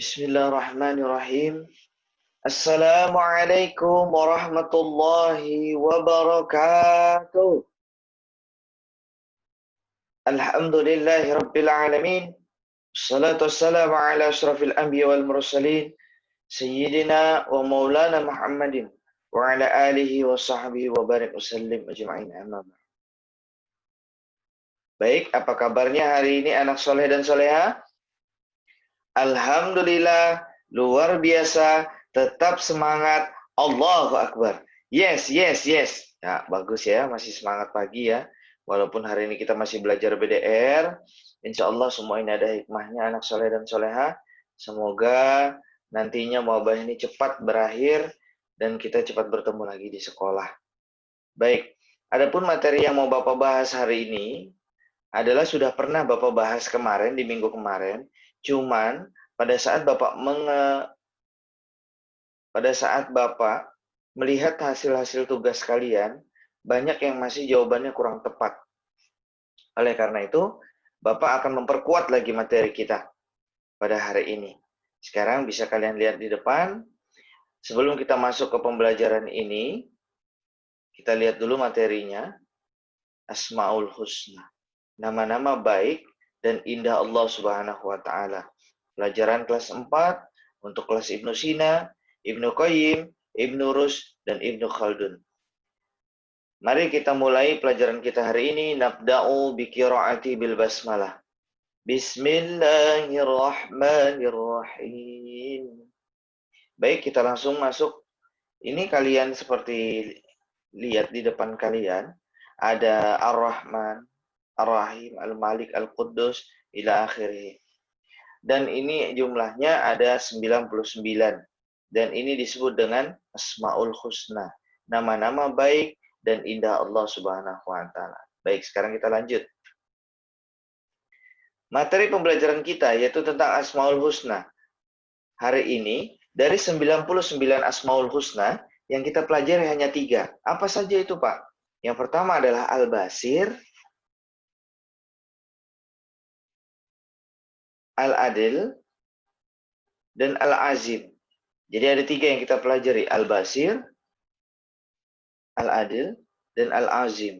Bismillahirrahmanirrahim. Assalamualaikum warahmatullahi wabarakatuh. Alhamdulillahi rabbil alamin. Assalatu wassalamu ala asyrafil anbiya wal mursalin. Sayyidina wa maulana Muhammadin. Wa ala alihi wa sahbihi wa barik wasallim ajma'in amma ba'd. Baik, apa kabarnya hari ini anak soleh dan soleha? Alhamdulillah, luar biasa, tetap semangat, Allahu Akbar. Yes, yes, yes. Ya, bagus ya, masih semangat pagi ya. Walaupun hari ini kita masih belajar BDR, insya Allah semua ini ada hikmahnya anak soleh dan soleha. Semoga nantinya wabah ini cepat berakhir dan kita cepat bertemu lagi di sekolah. Baik, adapun materi yang mau Bapak bahas hari ini adalah sudah pernah Bapak bahas kemarin, di minggu kemarin. Cuman pada saat Bapak melihat hasil-hasil tugas kalian, banyak yang masih jawabannya kurang tepat. Oleh karena itu, Bapak akan memperkuat lagi materi kita pada hari ini. Sekarang bisa kalian lihat di depan. Sebelum kita masuk ke pembelajaran ini, kita lihat dulu materinya. Asmaul Husna. Nama-nama baik dan indah Allah Subhanahu wa taala. Pelajaran kelas 4 untuk kelas Ibnu Sina, Ibnu Qayyim, Ibnu Rus dan Ibnu Khaldun. Mari kita mulai pelajaran kita hari ini. Nabda'u bi qiraati bil basmalah. Bismillahirrahmanirrahim. Baik, kita langsung masuk. Ini kalian seperti lihat di depan kalian ada Ar-Rahman, Ar-Rahim, Al-Malik, Al-Quddus, ila akhirih. Dan ini jumlahnya ada 99. Dan ini disebut dengan Asmaul Husna. Nama-nama baik dan indah Allah Subhanahu wa taala. Baik, sekarang kita lanjut. Materi pembelajaran kita yaitu tentang Asmaul Husna. Hari ini dari 99 Asmaul Husna yang kita pelajari hanya 3. Apa saja itu, Pak? Yang pertama adalah Al-Basir, Al-Adil, dan Al-Azim. Jadi ada 3 yang kita pelajari. Al-Basir, Al-Adil, dan Al-Azim.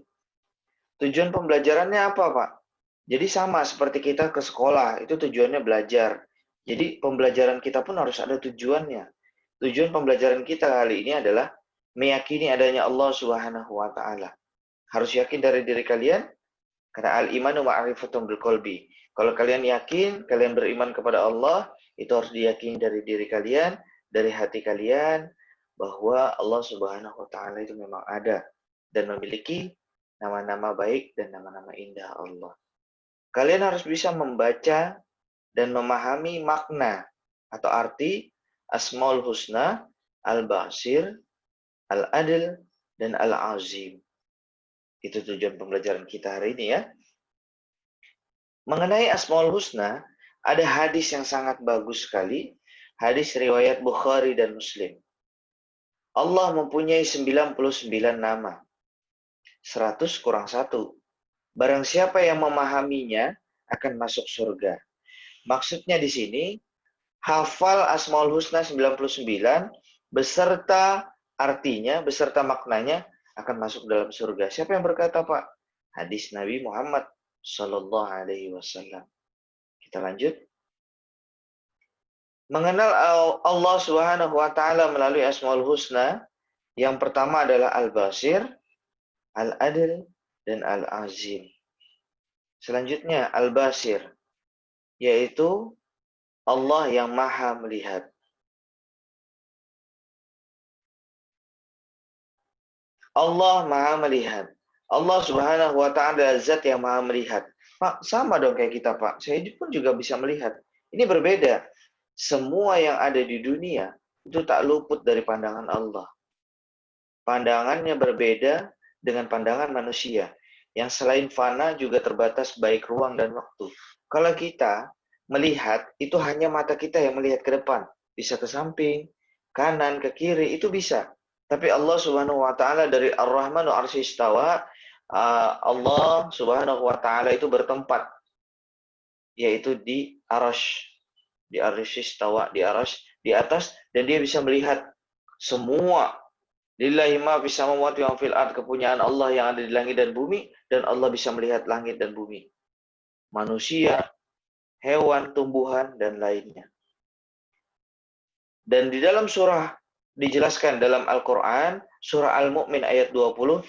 Tujuan pembelajarannya apa, Pak? Jadi sama seperti kita ke sekolah, itu tujuannya belajar. Jadi pembelajaran kita pun harus ada tujuannya. Tujuan pembelajaran kita kali ini adalah meyakini adanya Allah Subhanahu wa taala. Harus yakin dari diri kalian, karena al-imanu ma'rifatun bil qalbi. Kalau kalian yakin, kalian beriman kepada Allah, itu harus diyakini dari diri kalian, dari hati kalian, bahwa Allah Subhanahu wa taala itu memang ada dan memiliki nama-nama baik dan nama-nama indah Allah. Kalian harus bisa membaca dan memahami makna atau arti Asmaul Husna, Al-Basir, Al-Adil, dan Al-Azim. Itu tujuan pembelajaran kita hari ini ya. Mengenai Asmaul Husna, ada hadis yang sangat bagus sekali. Hadis riwayat Bukhari dan Muslim. Allah mempunyai 99 nama. 100 kurang 1. Barang siapa yang memahaminya akan masuk surga. Maksudnya di sini, hafal Asmaul Husna 99 beserta artinya, beserta maknanya akan masuk dalam surga. Siapa yang berkata, Pak? Hadis Nabi Muhammad Sallallahu Alaihi Wasallam. Kita lanjut. Mengenal Allah Subhanahu Wa Taala melalui Asmaul Husna, yang pertama adalah Al-Basir, Al-Adil, dan Al-Azim. Selanjutnya Al-Basir, yaitu Allah yang maha melihat. Allah maha melihat. Allah Subhanahu wa taala zat yang maha melihat. Pak, sama dong kayak kita, Pak. Saya pun juga bisa melihat. Ini berbeda. Semua yang ada di dunia itu tak luput dari pandangan Allah. Pandangannya berbeda dengan pandangan manusia. Yang selain fana juga terbatas baik ruang dan waktu. Kalau kita melihat, itu hanya mata kita yang melihat ke depan. Bisa ke samping, kanan, ke kiri, itu bisa. Tapi Allah Subhanahu wa taala dari Ar-Rahman wa Arsy istawa, Allah Subhanahu wa taala itu bertempat, yaitu di Arasy, di arsyistawa, di atas, dan dia bisa melihat semua. Lillahi ma fis samawati wa fil ard, kepunyaan Allah yang ada di langit dan bumi, dan Allah bisa melihat langit dan bumi. Manusia, hewan, tumbuhan, dan lainnya. Dan di dalam surah dijelaskan dalam Al-Quran, surah Al-Mu'min ayat 20,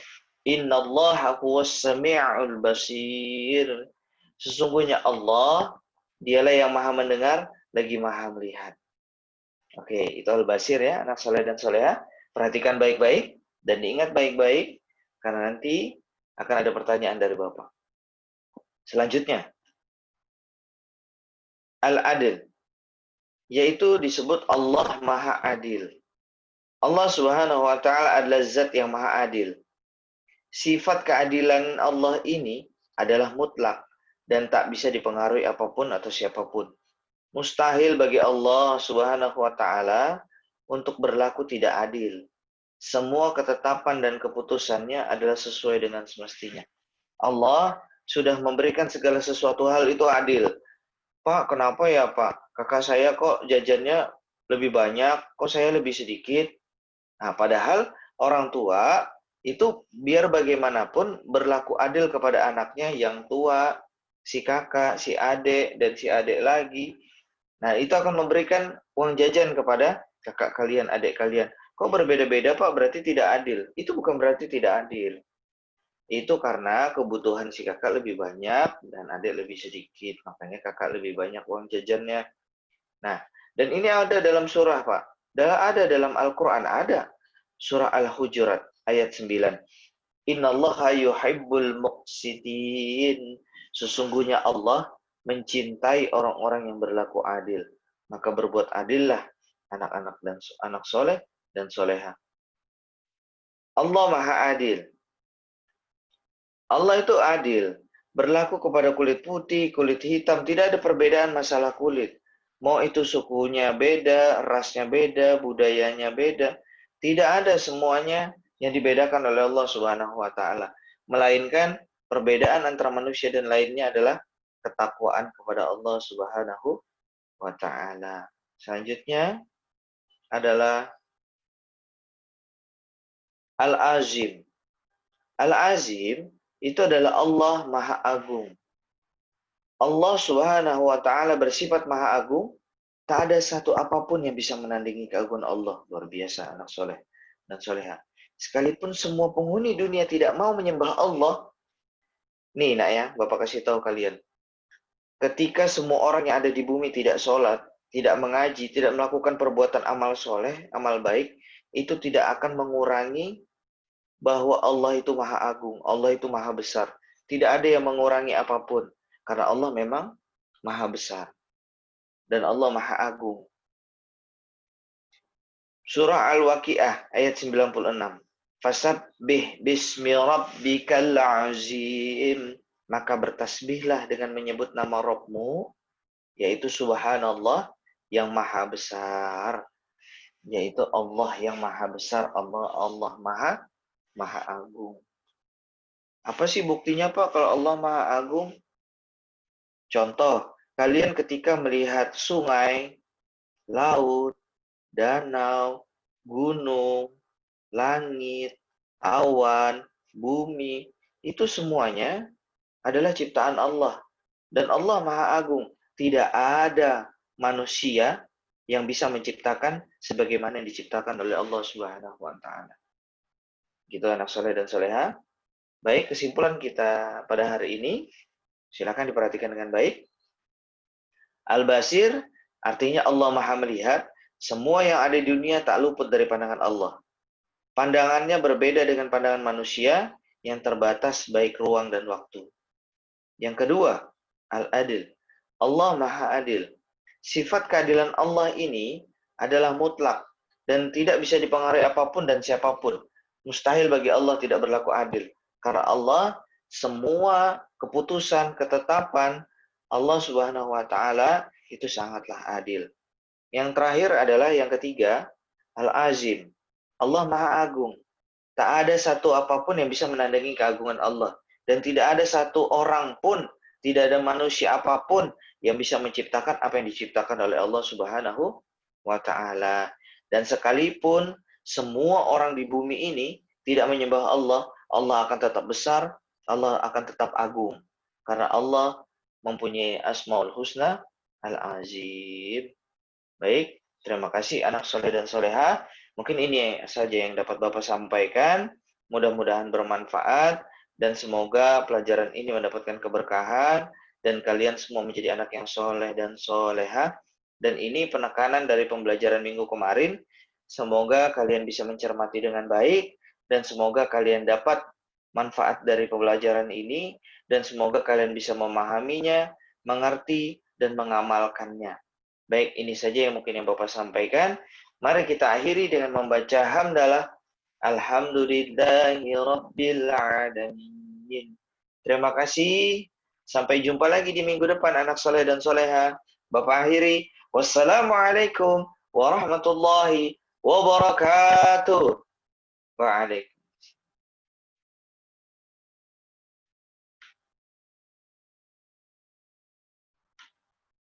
Innallaha huwas sami'ul basir. Sesungguhnya Allah, dialah yang maha mendengar, lagi maha melihat. Oke, itu Al-Basir ya, anak soleh dan soleha. Perhatikan baik-baik dan diingat baik-baik, karena nanti akan ada pertanyaan dari Bapak. Selanjutnya, Al-Adil, yaitu disebut Allah Maha Adil. Allah Subhanahu wa Ta'ala adalah zat yang Maha Adil. Sifat keadilan Allah ini adalah mutlak dan tak bisa dipengaruhi apapun atau siapapun. Mustahil bagi Allah Subhanahu wa Ta'ala untuk berlaku tidak adil. Semua ketetapan dan keputusannya adalah sesuai dengan semestinya. Allah sudah memberikan segala sesuatu hal itu adil. Pak, kenapa ya Pak? Kakak saya kok jajannya lebih banyak, kok saya lebih sedikit? Nah, padahal orang tua itu biar bagaimanapun berlaku adil kepada anaknya yang tua, si kakak, si adik, dan si adik lagi. Nah, itu akan memberikan uang jajan kepada kakak kalian, adik kalian. Kok berbeda-beda Pak? Berarti tidak adil. Itu bukan berarti tidak adil. Itu karena kebutuhan si kakak lebih banyak dan adik lebih sedikit. Makanya kakak lebih banyak uang jajannya. Nah, dan ini ada dalam surah Pak. Ada dalam Al-Quran, ada. Surah Al-Hujurat ayat 9. Innallaha yuhibbul muqsitin. Sesungguhnya Allah mencintai orang-orang yang berlaku adil. Maka berbuat adillah anak-anak dan anak soleh dan soleha. Allah Maha Adil. Allah itu adil. Berlaku kepada kulit putih, kulit hitam. Tidak ada perbedaan masalah kulit. Mau itu sukunya beda, rasnya beda, budayanya beda. Tidak ada, semuanya yang dibedakan oleh Allah Subhanahu wa Ta'ala. Melainkan perbedaan antara manusia dan lainnya adalah ketakwaan kepada Allah Subhanahu wa Ta'ala. Selanjutnya adalah Al-Azim. Al-Azim itu adalah Allah Maha Agung. Allah Subhanahu wa Ta'ala bersifat Maha Agung. Tak ada satu apapun yang bisa menandingi keagungan Allah. Luar biasa anak soleh dan soleha. Sekalipun semua penghuni dunia tidak mau menyembah Allah. Nih nak ya, Bapak kasih tahu kalian. Ketika semua orang yang ada di bumi tidak sholat, tidak mengaji, tidak melakukan perbuatan amal soleh, amal baik, itu tidak akan mengurangi bahwa Allah itu Maha Agung, Allah itu Maha Besar. Tidak ada yang mengurangi apapun. Karena Allah memang Maha Besar. Dan Allah Maha Agung. Surah Al-Waqi'ah ayat 96. Fasabbih bismi rabbikal azim. Maka bertasbihlah dengan menyebut nama Rabbmu, yaitu Subhanallah yang Maha Besar. Yaitu Allah yang Maha Besar, Allah Maha Agung. Apa sih buktinya Pak kalau Allah Maha Agung? Contoh, kalian ketika melihat sungai, laut, danau, gunung, langit, awan, bumi, itu semuanya adalah ciptaan Allah. Dan Allah Maha Agung. Tidak ada manusia yang bisa menciptakan sebagaimana yang diciptakan oleh Allah Subhanahu wa Ta'ala. Gitu anak soleh dan soleha. Baik, kesimpulan kita pada hari ini, silakan diperhatikan dengan baik. Al-Basir artinya Allah Maha melihat, semua yang ada di dunia tak luput dari pandangan Allah. Pandangannya berbeda dengan pandangan manusia yang terbatas baik ruang dan waktu. Yang kedua, Al-Adil. Allah Maha Adil. Sifat keadilan Allah ini adalah mutlak dan tidak bisa dipengaruhi apapun dan siapapun. Mustahil bagi Allah tidak berlaku adil. Karena Allah, semua keputusan, ketetapan Allah Subhanahu wa Ta'ala itu sangatlah adil. Yang terakhir adalah yang ketiga, Al-Azim. Allah Maha Agung. Tak ada satu apapun yang bisa menandingi keagungan Allah. Dan tidak ada satu orang pun, Tidak ada manusia apapun yang bisa menciptakan apa yang diciptakan oleh Allah Subhanahu wa Ta'ala. Dan sekalipun semua orang di bumi ini tidak menyembah Allah, Allah akan tetap besar, Allah akan tetap agung. Karena Allah mempunyai Asmaul Husna Al-Azim. Baik, terima kasih anak soleh dan soleha. Mungkin ini saja yang dapat Bapak sampaikan. Mudah-mudahan bermanfaat dan semoga pelajaran ini mendapatkan keberkahan dan kalian semua menjadi anak yang soleh dan soleha. Dan ini penekanan dari pembelajaran minggu kemarin. Semoga kalian bisa mencermati dengan baik dan semoga kalian dapat manfaat dari pembelajaran ini dan semoga kalian bisa memahaminya, mengerti, dan mengamalkannya. Baik, ini saja yang mungkin yang Bapak sampaikan. Mari kita akhiri dengan membaca hamdalah. Alhamdulillahi Rabbil Alamin. Terima kasih. Sampai jumpa lagi di minggu depan, anak soleh dan soleha. Bapak akhiri. Wassalamualaikum warahmatullahi wabarakatuh. Waalaikumsalam.